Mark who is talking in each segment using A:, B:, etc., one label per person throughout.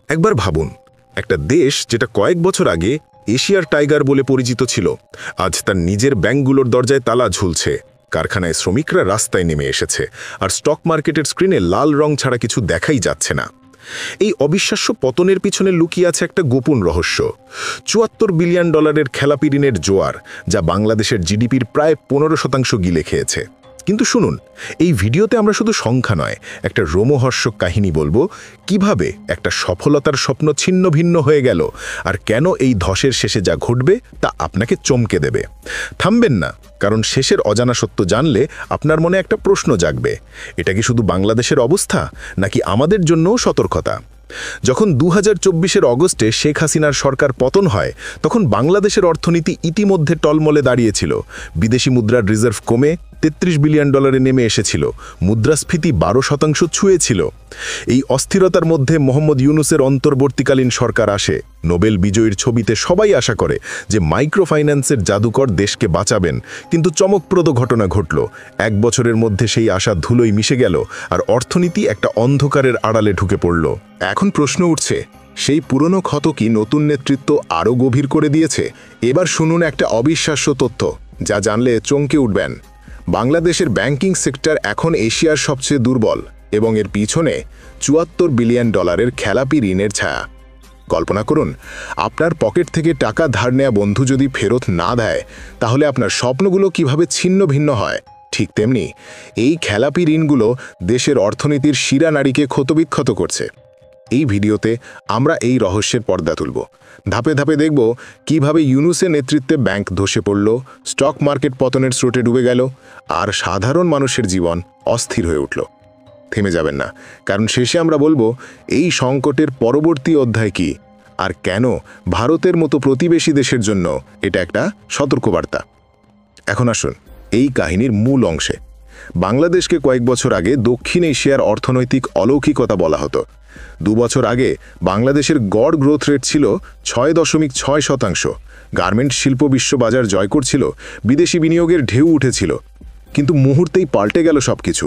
A: একবার ভাবুন, একটা দেশ যেটা কয়েক বছর আগে এশিয়ার টাইগার বলে পরিচিত ছিল, আজ তার নিজের ব্যাংকগুলোর দরজায় তালা ঝুলছে, কারখানায় শ্রমিকরা রাস্তায় নেমে এসেছে, আর স্টক মার্কেটের স্ক্রিনে লাল রং ছাড়া কিছু দেখাই যাচ্ছে না। এই অবিশ্বাস্য পতনের পিছনে লুকিয়ে আছে একটা গোপন রহস্য। $৭৪ বিলিয়ন খেলাপি ঋণের জোয়ার, যা বাংলাদেশের জিডিপির প্রায় 15% গিলে খেয়েছে। কিন্তু শুনুন, এই ভিডিওতে আমরা শুধু সংখ্যা নয়, একটা রোমহর্ষক কাহিনী বলবো, কিভাবে একটা সফলতার স্বপ্ন ছিন্ন ভিন্ন হয়ে গেল, আর কেন এই ধসের শেষে যা ঘটবে তা আপনাকে চমকে দেবে। থামবেন না, কারণ শেষের অজানা সত্য জানলে আপনার মনে একটা প্রশ্ন জাগবে, এটা কি শুধু বাংলাদেশের অবস্থা, নাকি আমাদের জন্যও সতর্কতা? যখন 2024-এর অগস্টে শেখ হাসিনার সরকার পতন হয়, তখন বাংলাদেশের অর্থনীতি ইতিমধ্যে টলমলে দাঁড়িয়েছিল। বিদেশি মুদ্রার রিজার্ভ কমে $33 বিলিয়ন নেমে এসেছিল, মুদ্রাস্ফীতি 12% ছুঁয়েছিল। এই অস্থিরতার মধ্যে মোহাম্মদ ইউনূসের অন্তর্বর্তীকালীন সরকার আসে। নোবেল বিজয়ীর ছবিতে সবাই আশা করে যে মাইক্রো ফাইন্যান্সের জাদুকর দেশকে বাঁচাবেন, কিন্তু চমকপ্রদ ঘটনা ঘটল। 1 বছরের মধ্যে সেই আশা ধুলোয় মিশে গেল, আর অর্থনীতি একটা অন্ধকারের আড়ালে ঢুকে পড়ল। এখন প্রশ্ন উঠছে, সেই পুরনো ক্ষত কি নতুন নেতৃত্ব আরও গভীর করে দিয়েছে? এবার শুনুন একটা অবিশ্বাস্য তথ্য, যা জানলে চমকে উঠবেন। বাংলাদেশের ব্যাংকিং সেক্টর এখন এশিয়ার সবচেয়ে দুর্বল, এবং এর পিছনে $৭৪ বিলিয়ন খেলাপি ঋণের ছায়া। কল্পনা করুন, আপনার পকেট থেকে টাকা ধার নেয়া বন্ধু যদি ফেরত না দেয়, তাহলে আপনার স্বপ্নগুলো কিভাবে ছিন্ন ভিন্ন হয়। ঠিক তেমনি এই খেলাপি ঋণগুলো দেশের অর্থনীতির শিরা নাড়িকে ক্ষতবিক্ষত করছে। এই ভিডিওতে আমরা এই রহস্যের পর্দা তুলব। ধাপে ধাপে দেখব কিভাবে ইউনূসের নেতৃত্বে ব্যাংক ধসে পড়ল, স্টক মার্কেট পতনের স্রোতে ডুবে গেল, আর সাধারণ মানুষের জীবন অস্থির হয়ে উঠল। থেমে যাবেন না, কারণ শেষে আমরা বলবো এই সংকটের পরবর্তী অধ্যায় কি, আর কেন ভারতের মতো প্রতিবেশী দেশের জন্য এটা একটা সতর্কবার্তা। এখন আসুন এই কাহিনীর মূল অংশে। বাংলাদেশকে কয়েক বছর আগে দক্ষিণ এশিয়ার অর্থনৈতিক অলৌকিকতা বলা হতো। 2 বছর আগে বাংলাদেশের গড় গ্রোথ রেট ছিল 6.6%। গার্মেন্ট শিল্প বিশ্ববাজার জয় করছিল, বিদেশি বিনিয়োগের ঢেউ উঠেছিল। কিন্তু মুহূর্তেই পাল্টে গেল সবকিছু।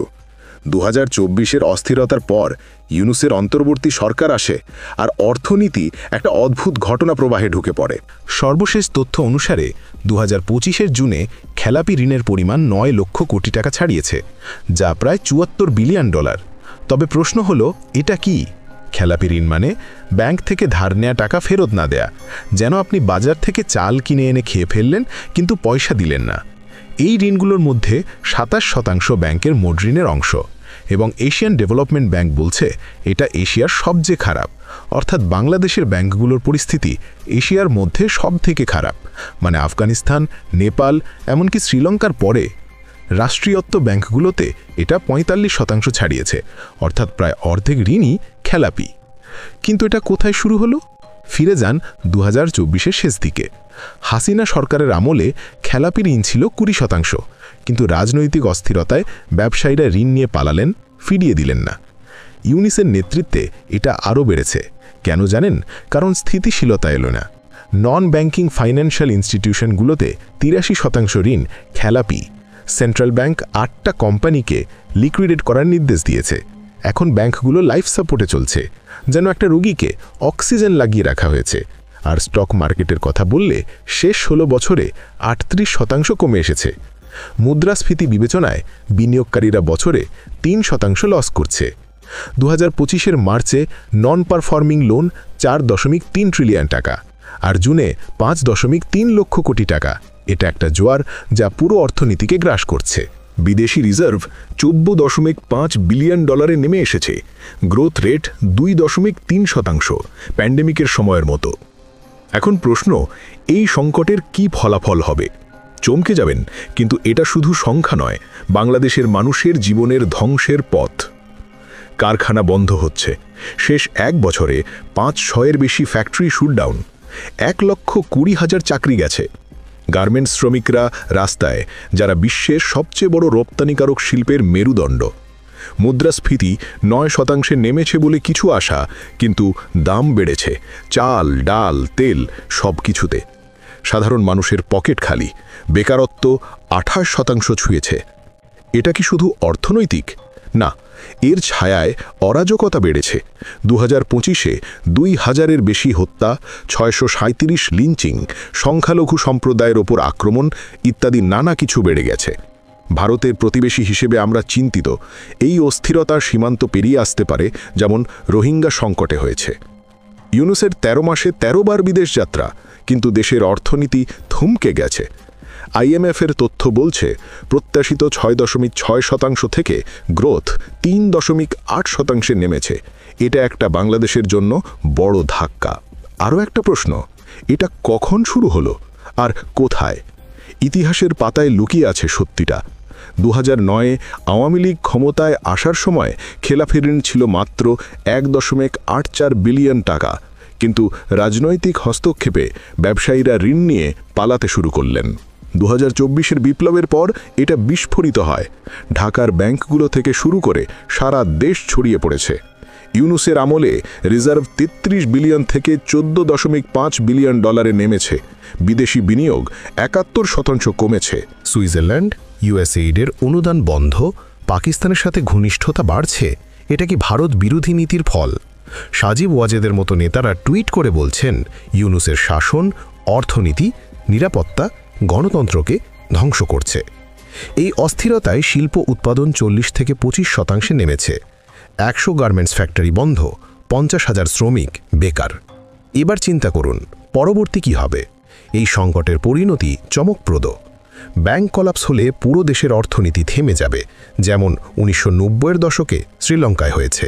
A: 2024-এর অস্থিরতার পর ইউনূসের অন্তর্বর্তী সরকার আসে, আর অর্থনীতি একটা অদ্ভুত ঘটনা প্রবাহে ঢুকে পড়ে।
B: সর্বশেষ তথ্য অনুসারে 2025-এর জুনে খেলাপি ঋণের পরিমাণ 9 লক্ষ কোটি টাকা ছাড়িয়েছে, যা প্রায় $৭৪ বিলিয়ন। তবে প্রশ্ন হলো, এটা কি? খেলাপি ঋণ মানে ব্যাংক থেকে ধার নেওয়া টাকা ফেরত না দেয়া, যেন আপনি বাজার থেকে চাল কিনে এনে খেয়ে ফেললেন কিন্তু পয়সা দিলেন না। এই ঋণগুলোর মধ্যে 27% ব্যাংকের মোট ঋণের অংশ, এবং এশিয়ান ডেভেলপমেন্ট ব্যাংক বলছে এটা এশিয়ার সবচেয়ে খারাপ। অর্থাৎ বাংলাদেশের ব্যাংকগুলোর পরিস্থিতি এশিয়ার মধ্যে সবথেকে খারাপ। মানে আফগানিস্তান, নেপাল, এমনকি শ্রীলঙ্কার পরে রাষ্ট্রীয়ত্ব ব্যাংকগুলোতে এটা 45% ছাড়িয়েছে, অর্থাৎ প্রায় অর্ধেক ঋণই খেলাপি। কিন্তু এটা কোথায় শুরু হলো? ফিরে যান 2024-এর শেষ দিকে। হাসিনা সরকারের আমলে খেলাপি ঋণ ছিল 20%, কিন্তু রাজনৈতিক অস্থিরতায় ব্যবসায়ীরা ঋণ নিয়ে পালালেন, ফিরিয়ে দিলেন না। ইউনূসের নেতৃত্বে এটা আরও বেড়েছে। কেন জানেন? কারণ স্থিতিশীলতা এলো না। নন ব্যাংকিং ফাইন্যান্সিয়াল ইনস্টিটিউশনগুলোতে 83% ঋণ খেলাপি। সেন্ট্রাল ব্যাংক 8টা কোম্পানিকে লিকুইডেট করার নির্দেশ দিয়েছে। এখন ব্যাংকগুলো লাইফ সাপোর্টে চলছে, যেন একটা রোগীকে অক্সিজেন লাগিয়ে রাখা হয়েছে। আর স্টক মার্কেটের কথা বললে শেষ 16 বছরে 38% কমে এসেছে। মুদ্রাস্ফীতি বিবেচনায় বিনিয়োগকারীরা বছরে 3% লস করছে। 2025-এর মার্চে নন পারফর্মিং লোন 4.3 ট্রিলিয়ন টাকা, আর জুনে 5.3 লক্ষ কোটি টাকা। এটা একটা জোয়ার যা পুরো অর্থনীতিকে গ্রাস করছে।
A: বিদেশি রিজার্ভ $14.5 বিলিয়ন নেমে এসেছে, গ্রোথ রেট 2.3%, প্যান্ডেমিকের সময়ের মতো। এখন প্রশ্ন, এই সংকটের কি ফলাফল হবে? চমকে যাবেন, কিন্তু এটা শুধু সংখ্যা নয়, বাংলাদেশের মানুষের জীবনের ধ্বংসের পথ। কারখানা বন্ধ হচ্ছে। শেষ 1 বছরে 5-6-এর বেশি ফ্যাক্টরি শুটডাউন, 1,20,000 চাকরি গেছে। গার্মেন্টস শ্রমিকরা রাস্তায়, যারা বিশ্বের সবচেয়ে বড় রপ্তানিকারক শিল্পের মেরুদণ্ড। মুদ্রাস্ফীতি 9% নেমেছে বলে কিছু আশা, কিন্তু দাম বেড়েছে, চাল, ডাল, তেল, সব কিছুতে। সাধারণ মানুষের পকেট খালি, বেকারত্ব 28% ছুঁয়েছে। এটা কি শুধু অর্থনৈতিক? না, এর ছায়ায় অরাজকতা বেড়েছে। 2025-এ 2000-এর বেশি হত্যা, 637 লিঞ্চিং, সংখ্যালঘু সম্প্রদায়ের ওপর আক্রমণ ইত্যাদি নানা কিছু বেড়ে গেছে। ভারতের প্রতিবেশী হিসেবে আমরা চিন্তিত এই অস্থিরতা সীমান্ত পেরিয়ে আসতে পারে, যেমন রোহিঙ্গা সংকটে হয়েছে। ইউনুসের 13 মাসে 13 বার বিদেশ যাত্রা, কিন্তু দেশের অর্থনীতি থমকে গেছে। আইএমএফের তথ্য বলছে প্রত্যাশিত 6.6% থেকে গ্রোথ 3.8%-এ নেমেছে। এটা একটা বাংলাদেশের জন্য বড় ধাক্কা। আরও একটা প্রশ্ন, এটা কখন শুরু হলো আর কোথায়? ইতিহাসের পাতায় লুকিয়ে আছে সত্যিটা। 2009-এ আওয়ামী লীগ ক্ষমতায় আসার সময় খেলাপি ঋণ ছিল মাত্র 1.84 বিলিয়ন টাকা, কিন্তু রাজনৈতিক হস্তক্ষেপে ব্যবসায়ীরা ঋণ নিয়ে পালাতে শুরু করলেন। 2024-এর বিপ্লবের পর এটা বিস্ফোরিত হয়। ঢাকার ব্যাংকগুলো থেকে শুরু করে সারা দেশ ছড়িয়ে পড়েছে। ইউনুসের আমলে রিজার্ভ 33 বিলিয়ন থেকে 14.5 বিলিয়ন ডলারে নেমেছে। বিদেশি বিনিয়োগ 71% কমেছে।
B: সুইজারল্যান্ড, ইউএসএইডের অনুদান বন্ধ, পাকিস্তানের সাথে ঘনিষ্ঠতা বাড়ছে। এটা কি ভারত বিরোধী নীতির ফল? সাজিব ওয়াজেদের মতো নেতারা টুইট করে বলছেন ইউনুসের শাসন অর্থনীতি, নিরাপত্তা, গণতন্ত্রকে ধ্বংস করছে। এই অস্থিরতায় শিল্প উৎপাদন 40 থেকে 25% নেমেছে। 100 গার্মেন্টস ফ্যাক্টরি বন্ধ, 50,000 শ্রমিক বেকার। এবার চিন্তা করুন পরবর্তী কি হবে। এই সংকটের পরিণতি চমকপ্রদ। ব্যাংক কলাপস হলে পুরো দেশের অর্থনীতি থেমে যাবে, যেমন 1990-এর দশকে শ্রীলঙ্কায় হয়েছে।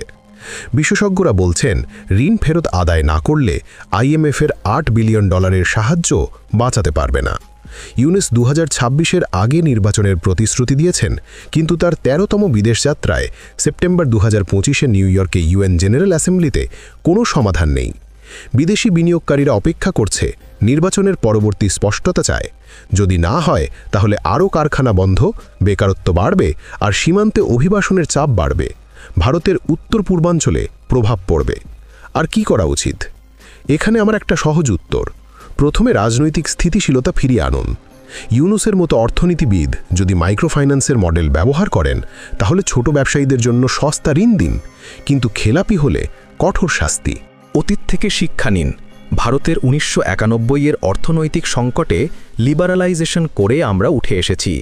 B: বিশেষজ্ঞরা বলছেন ঋণ ফেরত আদায় না করলে আইএমএফের $8 বিলিয়ন সাহায্য বাঁচাতে পারবে না। ইউনুস 2026-এর আগে নির্বাচনের প্রতিশ্রুতি দিয়েছেন, কিন্তু তার 13তম বিদেশ যাত্রায় সেপ্টেম্বর 2025-এ নিউ ইয়র্কে ইউএন জেনারেল অ্যাসেম্বলিতে কোনো সমাধান নেই। বিদেশি বিনিয়োগকারীরা অপেক্ষা করছে, নির্বাচনের পরবর্তী স্পষ্টতা চায়। যদি না হয় তাহলে আরও কারখানা বন্ধ, বেকারত্ব বাড়বে আর সীমান্তে অভিবাসনের চাপ বাড়বে। ভারতের উত্তর পূর্বাঞ্চলে প্রভাব পড়বে। আর কি করা উচিত? এখানে আমার একটা সহজ উত্তর। প্রথমে রাজনৈতিক স্থিতিশীলতা ফিরিয়ে আনুন। ইউনুসের মতো অর্থনীতিবিদ যদি মাইক্রোফাইন্যান্সের মডেল ব্যবহার করেন, তাহলে ছোট ব্যবসায়ীদের জন্য সস্তা ঋণ দিন, কিন্তু খেলাপি হলে কঠোর শাস্তি।
C: অতীত থেকে শিক্ষা নিন। ভারতের 1991-এর অর্থনৈতিক সংকটে লিবারালাইজেশন করে আমরা উঠে এসেছি।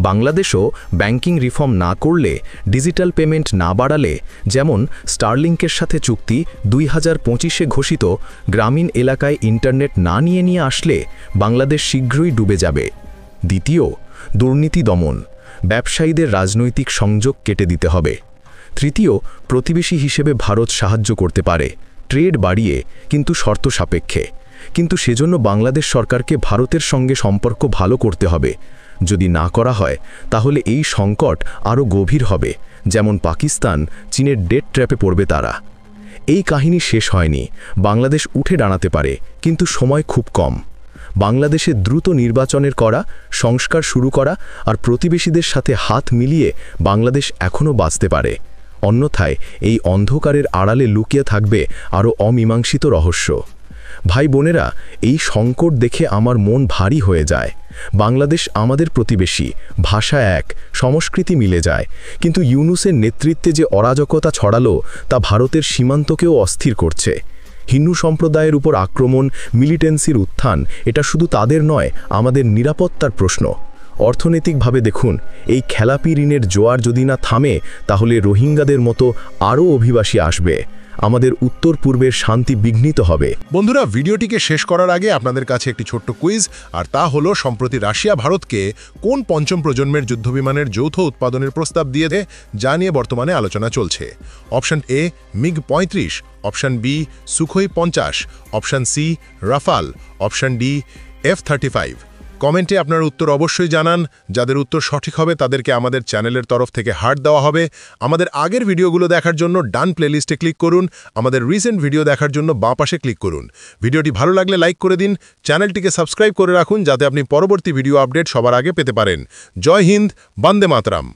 C: বাংলাদেশও ব্যাংকিং রিফর্ম না করলে, ডিজিটাল পেমেন্ট না বাড়ালে, যেমন স্টারলিংকের সাথে চুক্তি 2025-এ ঘোষিত, গ্রামীণ এলাকায় ইন্টারনেট না নিয়ে আসলে বাংলাদেশ শীঘ্রই ডুবে যাবে। দ্বিতীয়, দুর্নীতি দমন। ব্যবসায়ীদের রাজনৈতিক সংযোগ কেটে দিতে হবে। তৃতীয়, প্রতিবেশী হিসেবে ভারত সাহায্য করতে পারে, ট্রেড বাড়িয়ে, কিন্তু শর্ত সাপেক্ষে। কিন্তু সেজন্য বাংলাদেশ সরকারকে ভারতের সঙ্গে সম্পর্ক ভালো করতে হবে। যদি না করা হয় তাহলে এই সংকট আরও গভীর হবে, যেমন পাকিস্তান, চীনের ডেট ট্র্যাপে পড়বে তারা। এই কাহিনী শেষ হয়নি। বাংলাদেশ উঠে দাঁড়াতে পারে, কিন্তু সময় খুব কম। বাংলাদেশে দ্রুত নির্বাচনের করা, সংস্কার শুরু করা আর প্রতিবেশীদের সাথে হাত মিলিয়ে বাংলাদেশ এখনও বাঁচতে পারে। অন্যথায় এই অন্ধকারের আড়ালে লুকিয়ে থাকবে আরও অমীমাংসিত রহস্য। ভাই বোনেরা, এই সংকট দেখে আমার মন ভারী হয়ে যায়। বাংলাদেশ আমাদের প্রতিবেশী, ভাষা এক, সংস্কৃতি মিলে যায়, কিন্তু ইউনুসের নেতৃত্বে যে অরাজকতা ছড়ালো তা ভারতের সীমান্তকেও অস্থির করছে। হিন্দু সম্প্রদায়ের উপর আক্রমণ, মিলিটেন্সির উত্থান, এটা শুধু তাদের নয়, আমাদের নিরাপত্তার প্রশ্ন। অর্থনৈতিকভাবে দেখুন, এই খেলাপি ঋণের জোয়ার যদি না থামে, তাহলে রোহিঙ্গাদের মতো আরও অভিবাসী আসবে। আমাদের উত্তর পূর্বের শান্তি বিঘ্নিত হবে।
D: বন্ধুরা, ভিডিওটিকে শেষ করার আগে আপনাদের কাছে একটি ছোট্ট কুইজ, আর তা হলো সম্প্রতি রাশিয়া ভারতকে কোন পঞ্চম প্রজন্মের যুদ্ধবিমানের যৌথ উৎপাদনের প্রস্তাব দিয়েছে, যা নিয়ে বর্তমানে আলোচনা চলছে। Option A MiG-35, option B Sukhoi 50, option C Rafale, option D F-35। কমেন্টে আপনার উত্তর অবশ্যই জানান। যাদের উত্তর সঠিক হবে তাদেরকে আমাদের চ্যানেলের তরফ থেকে হার্ট দেওয়া হবে। আমাদের আগের ভিডিওগুলো দেখার জন্য ডান প্লেলিস্টে ক্লিক করুন। আমাদের রিসেন্ট ভিডিও দেখার জন্য বাঁ পাশে ক্লিক করুন। ভিডিওটি ভালো লাগলে লাইক করে দিন। চ্যানেলটিকে সাবস্ক্রাইব করে রাখুন, যাতে আপনি পরবর্তী ভিডিও আপডেট সবার আগে পেতে পারেন। জয় হিন্দ, বন্দে মাতরম।